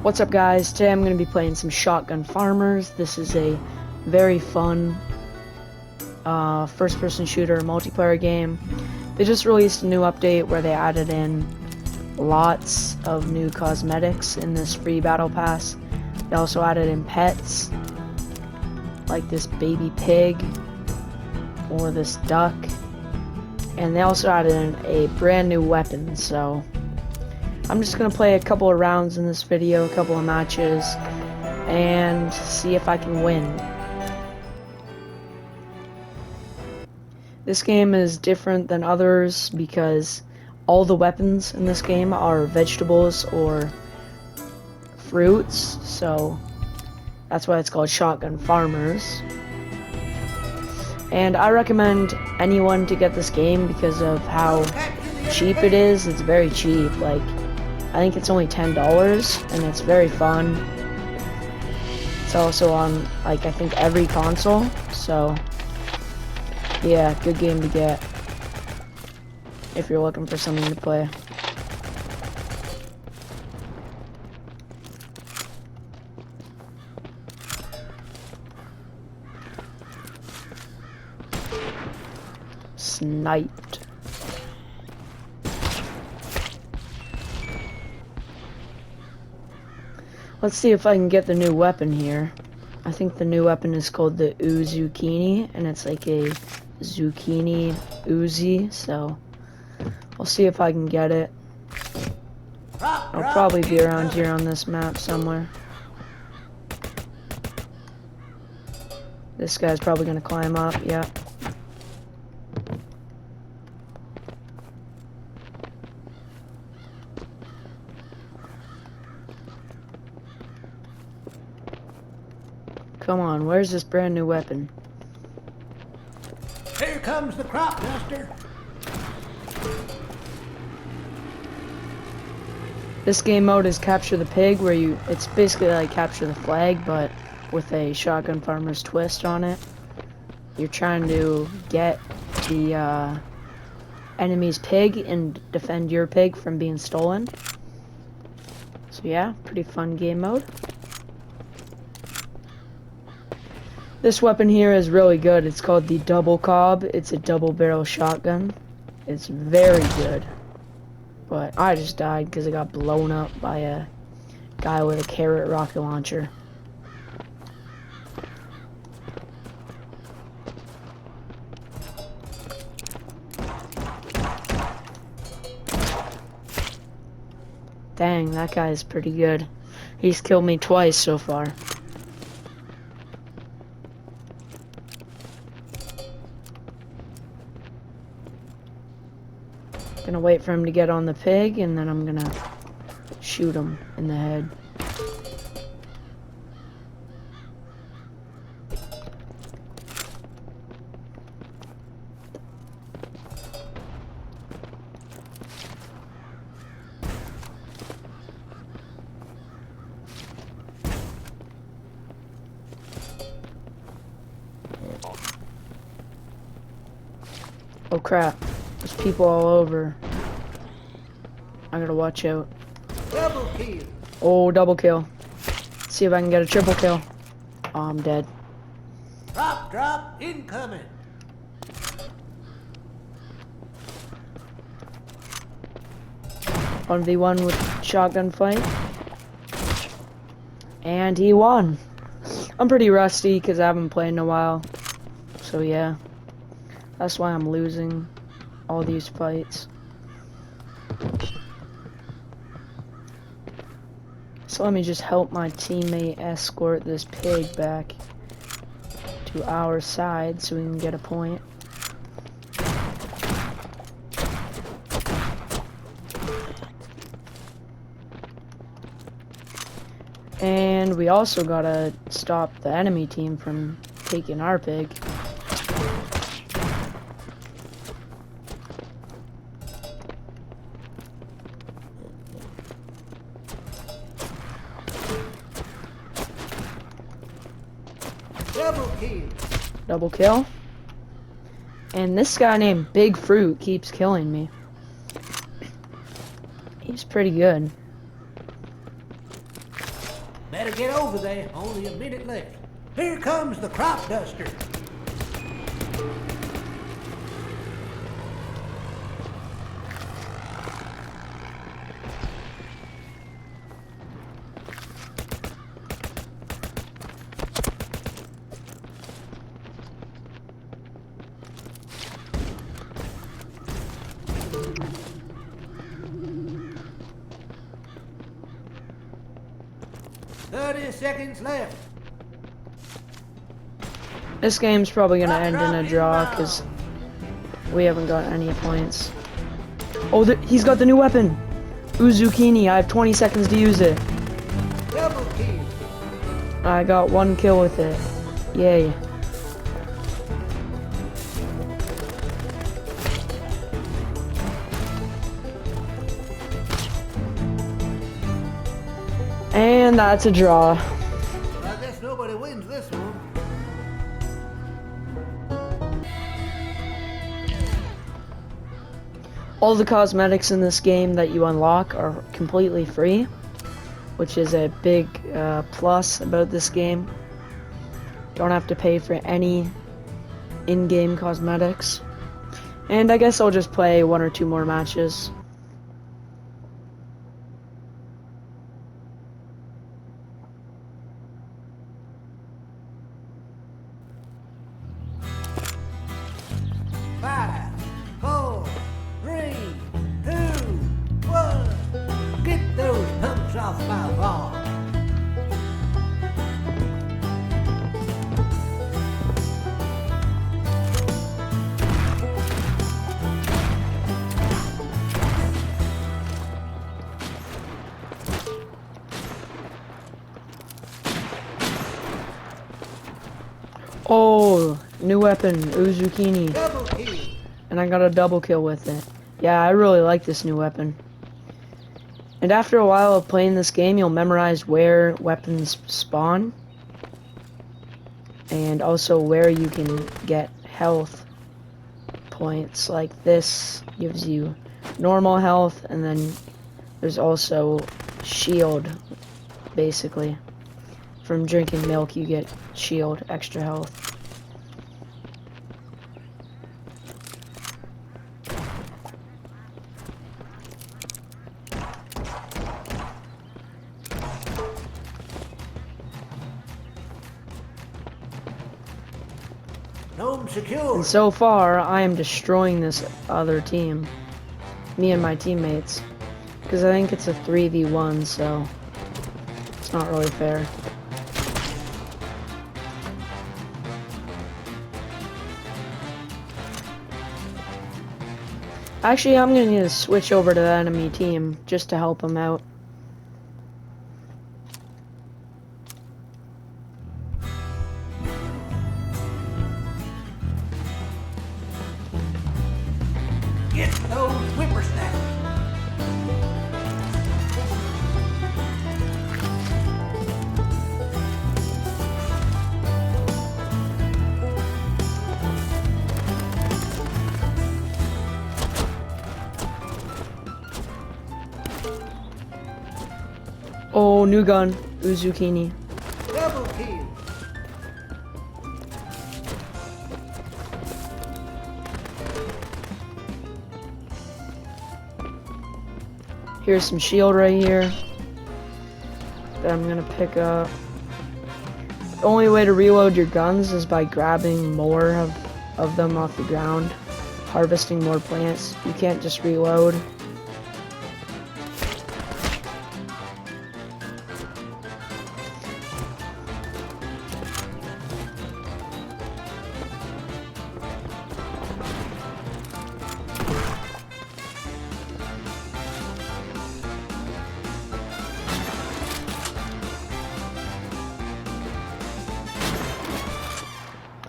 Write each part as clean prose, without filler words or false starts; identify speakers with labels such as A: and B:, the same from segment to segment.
A: What's up, guys? Today I'm going to be playing some Shotgun Farmers. This is a very fun first-person shooter multiplayer game. They just released a new update where they added in lots of new cosmetics in this free battle pass. They also added in pets, like this baby pig or this duck. And they also added in a brand new weapon, so I'm just going to play a couple of rounds in this video, a couple of matches, and see if I can win. This game is different than others because all the weapons in this game are vegetables or fruits, so that's why it's called Shotgun Farmers. And I recommend anyone to get this game because of how cheap it is. It's very cheap. Like, I think it's only $10 and it's very fun. It's also on, like, I think every console, so yeah, good game to get if you're looking for something to play. Sniped. Let's see if I can get the new weapon here. I think the new weapon is called the Zucchini, and it's like a zucchini Uzi, so I'll see if I can get it. I'll probably be around here on this map somewhere. This guy's probably gonna climb up, yeah. Come on, where's this brand new weapon?
B: Here comes the crop duster.
A: This game mode is Capture the Pig, where it's basically like Capture the Flag, but with a Shotgun Farmer's twist on it. You're trying to get the enemy's pig and defend your pig from being stolen. So yeah, pretty fun game mode. This weapon here is really good. It's called the Double Cob. It's a double barrel shotgun. It's very good. But I just died because I got blown up by a guy with a carrot rocket launcher. Dang, that guy is pretty good. He's killed me twice so far. Gonna wait for him to get on the pig, and then I'm gonna shoot him in the head. Oh crap. There's people all over. I gotta watch out.
B: Double kill.
A: Oh, double kill. Let's see if I can get a triple kill. Oh, I'm dead.
B: Crop drop incoming.
A: One v one with shotgun fight. And he won. I'm pretty rusty because I haven't played in a while. So yeah. That's why I'm losing all these fights. So let me just help my teammate escort this pig back to our side so we can get a point. And we also gotta stop the enemy team from taking our pig.
B: Double kill.
A: Double kill. And this guy named Big Fruit keeps killing me. He's pretty good.
B: Better get over there. Only a minute left. Here comes the crop duster. Seconds left.
A: This game's probably gonna end in a draw because we haven't got any points. Oh, he's got the new weapon! Uzukini, I have 20 seconds to use it.
B: Double kill.
A: I got 1 kill with it. Yay. And that's a draw.
B: I guess nobody wins this one.
A: All the cosmetics in this game that you unlock are completely free, which is a big plus about this game. Don't have to pay for any in-game cosmetics. And I guess I'll just play 1 or 2 more matches. Oh, new weapon, Uzukini.
B: Double kill.
A: And I got a double kill with it. Yeah, I really like this new weapon. And after a while of playing this game, you'll memorize where weapons spawn. And also where you can get health points. Like this gives you normal health, and then there's also shield, basically. From drinking milk, you get shield, extra health.
B: Gnome secure.
A: And so far, I am destroying this other team. Me and my teammates. Because I think it's a 3v1, so it's not really fair. Actually, I'm gonna need to switch over to the enemy team just to help them out.
B: Get those whippersnappers.
A: Oh, new gun, Uzukini.
B: Double kill.
A: Here's some shield right here that I'm gonna pick up. The only way to reload your guns is by grabbing more of them off the ground, harvesting more plants. You can't just reload.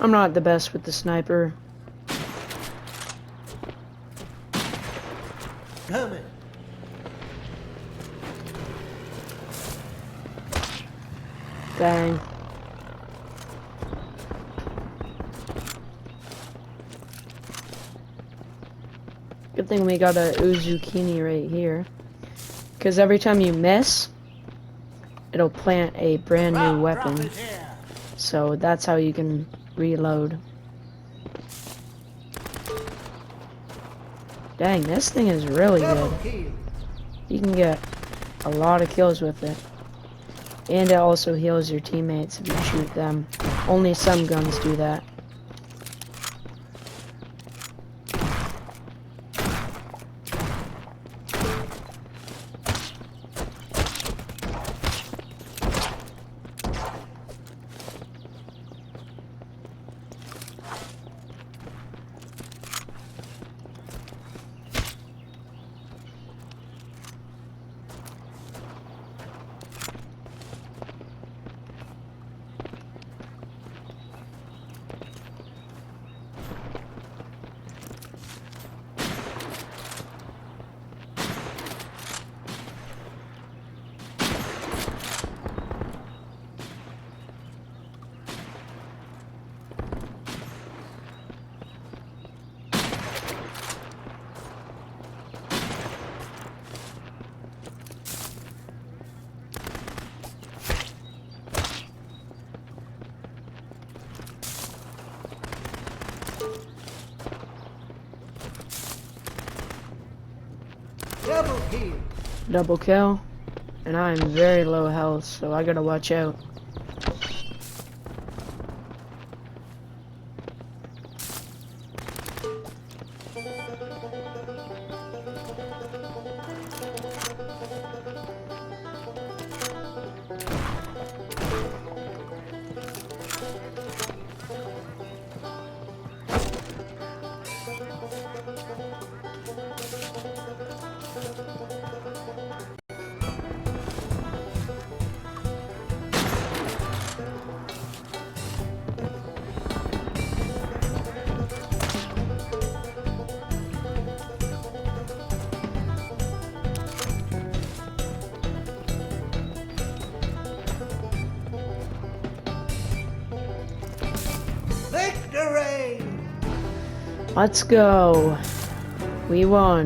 A: I'm not the best with the sniper.
B: Coming.
A: Dang. Good thing we got a Uzukini right here. Because every time you miss, it'll plant a brand new
B: Crop
A: weapon.
B: drop is here.
A: So that's how you can reload. Dang, this thing is really
B: Double
A: good.
B: kill.
A: You can get a lot of kills with it. And it also heals your teammates if you shoot them. Only some guns do that.
B: Double kill.
A: Double kill. And I'm very low health, so I gotta watch out.
B: Victory!
A: Let's go. We won.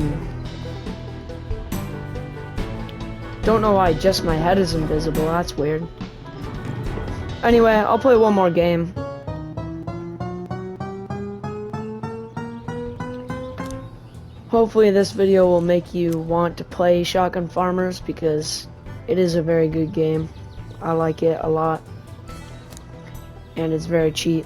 A: Don't know why just my head is invisible. That's weird. Anyway, I'll play one more game. Hopefully this video will make you want to play Shotgun Farmers because it is a very good game. I like it a lot. And it's very cheap.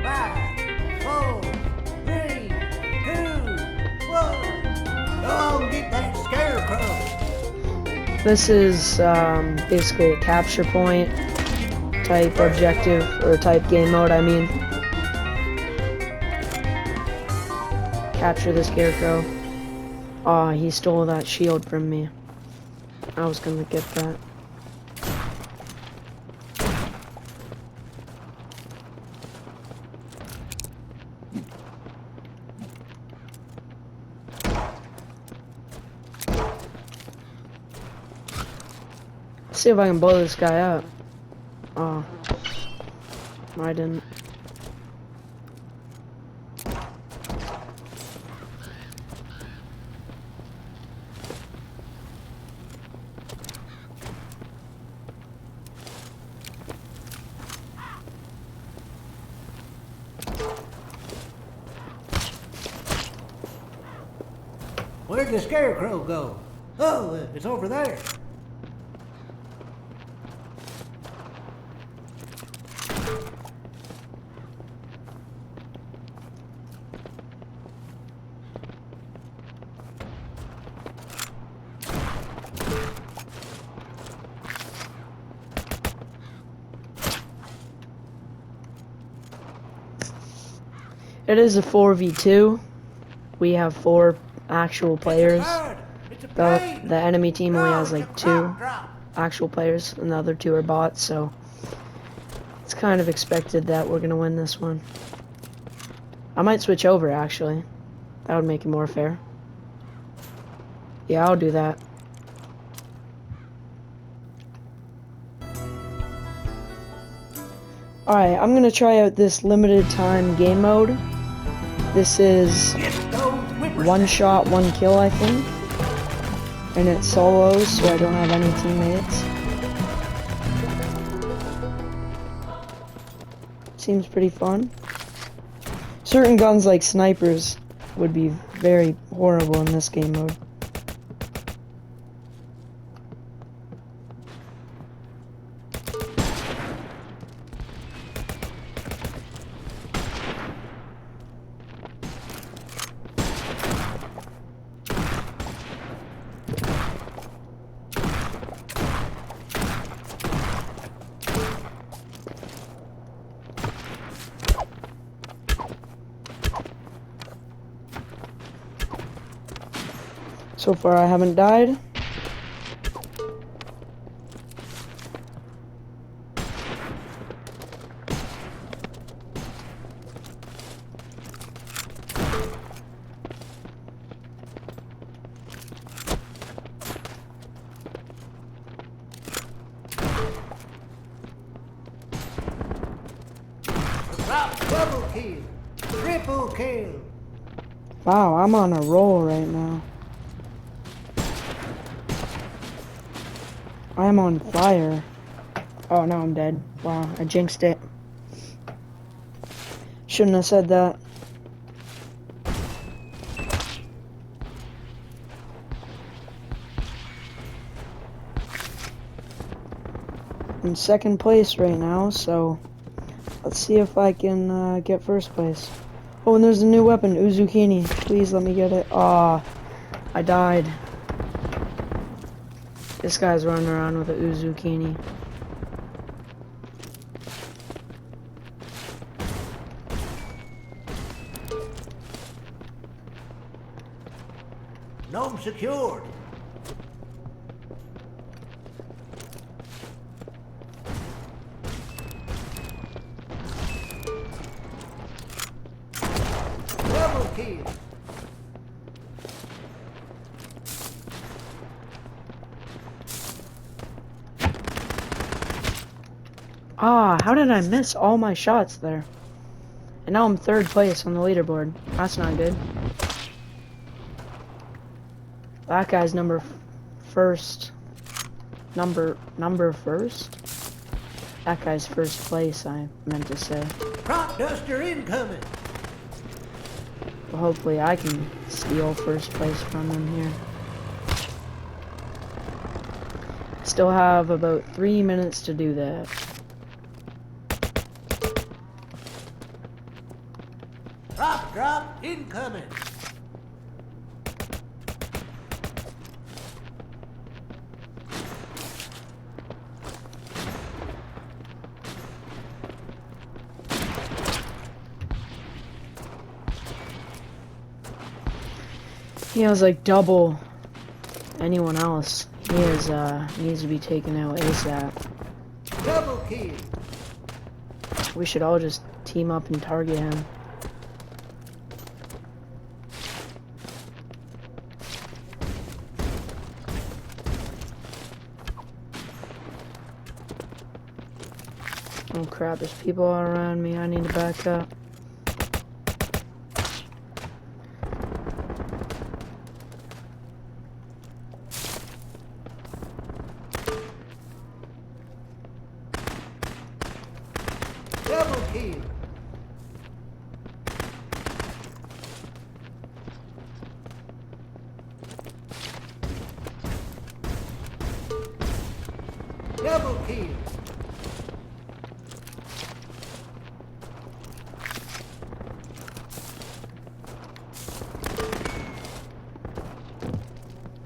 B: Five, four, three, two, one. Go on, get that scarecrow.
A: This is basically a capture point type objective, or type game mode, I mean. Capture the scarecrow. Aw, he stole that shield from me. I was gonna get that. See if I can blow this guy up. Oh, I didn't.
B: Where'd the scarecrow go? Oh, it's over there.
A: It is a 4v2. We have 4 actual players.
B: It's a
A: The
B: plane.
A: enemy team only has
B: Oh,
A: like
B: it's a
A: 2
B: crop drop.
A: actual players, and the other 2 are bots, so it's kind of expected that we're gonna win this one. I might switch over actually. That would make it more fair. Yeah, I'll do that. Alright, I'm gonna try out this limited time game mode. This is
B: Get those whippers.
A: one shot, one kill, I think. And it's solos, so I don't have any teammates. Seems pretty fun. Certain guns like snipers would be very horrible in this game mode. So far I haven't died.
B: Drop double kill. Triple kill.
A: Wow, I'm on a roll right now. I am on fire. Oh, no, I'm dead. Wow, I jinxed it. Shouldn't have said that. I'm in second place right now, so let's see if I can get first place. Oh, and there's a new weapon, Uzukini. Please let me get it. Ah, I died. This guy's running around with a Uzukini.
B: Gnome secured. Double kill.
A: Ah, how did I miss all my shots there? And now I'm third place on the leaderboard. That's not good. That guy's first. Number first? That guy's first place, I meant to say.
B: Crop duster incoming.
A: Well, hopefully I can steal first place from him here. Still have about 3 minutes to do that.
B: Crop drop incoming.
A: He has like double anyone else. He is needs to be taken out ASAP.
B: Double kill.
A: We should all just team up and target him. Oh crap, there's people all around me. I need to back up.
B: Double kill. Double kill.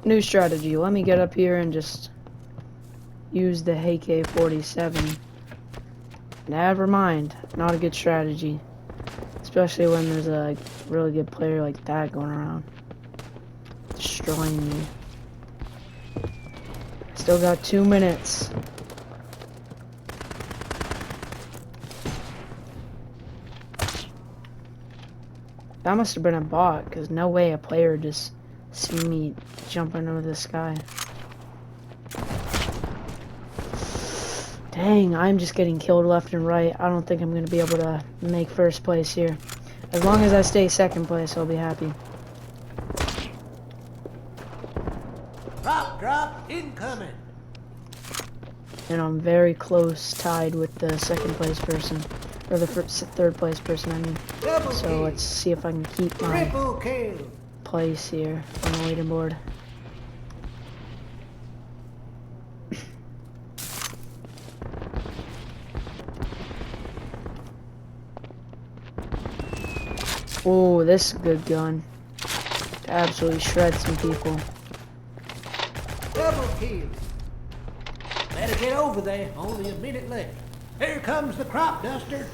A: New strategy. Let me get up here and just use the AK-47. Never mind. Not a good strategy. Especially when there's a really good player like that going around. Destroying me. Still got 2 minutes. That must have been a bot, because no way a player just see me jumping over the sky. Dang, I'm just getting killed left and right. I don't think I'm going to be able to make first place here. As long as I stay second place, I'll be happy.
B: Crop drop incoming.
A: And I'm very close tied with the second place person. Or the third place person, I mean.
B: Double
A: So
B: kill.
A: let's see if I can keep my
B: Triple kill.
A: place here on the leaderboard. Oh, this is a good gun. Absolutely shred some people.
B: Double kill. Better get over there. Only a minute left. Here comes the crop duster.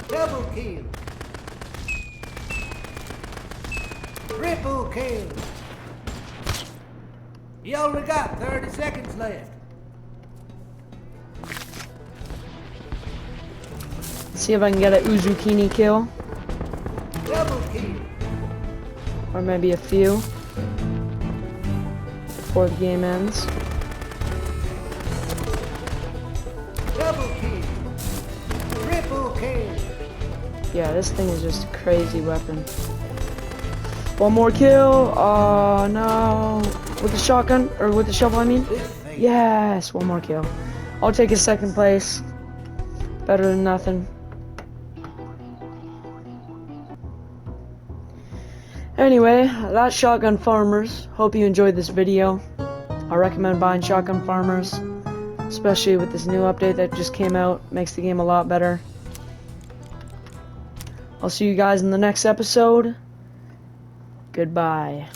B: Double kill. Triple kill. You only got 30 seconds left.
A: See if I can get a Uzukini kill.
B: Double kill.
A: Or maybe a few. Before the game ends.
B: Double kill. Triple kill.
A: Yeah, this thing is just a crazy weapon. One more kill. Oh no. With the shotgun, or with the shovel, I mean.
B: This thing.
A: Yes, one more kill. I'll take a second place. Better than nothing. Anyway, that's Shotgun Farmers. Hope you enjoyed this video. I recommend buying Shotgun Farmers, especially with this new update that just came out. Makes the game a lot better. I'll see you guys in the next episode. Goodbye.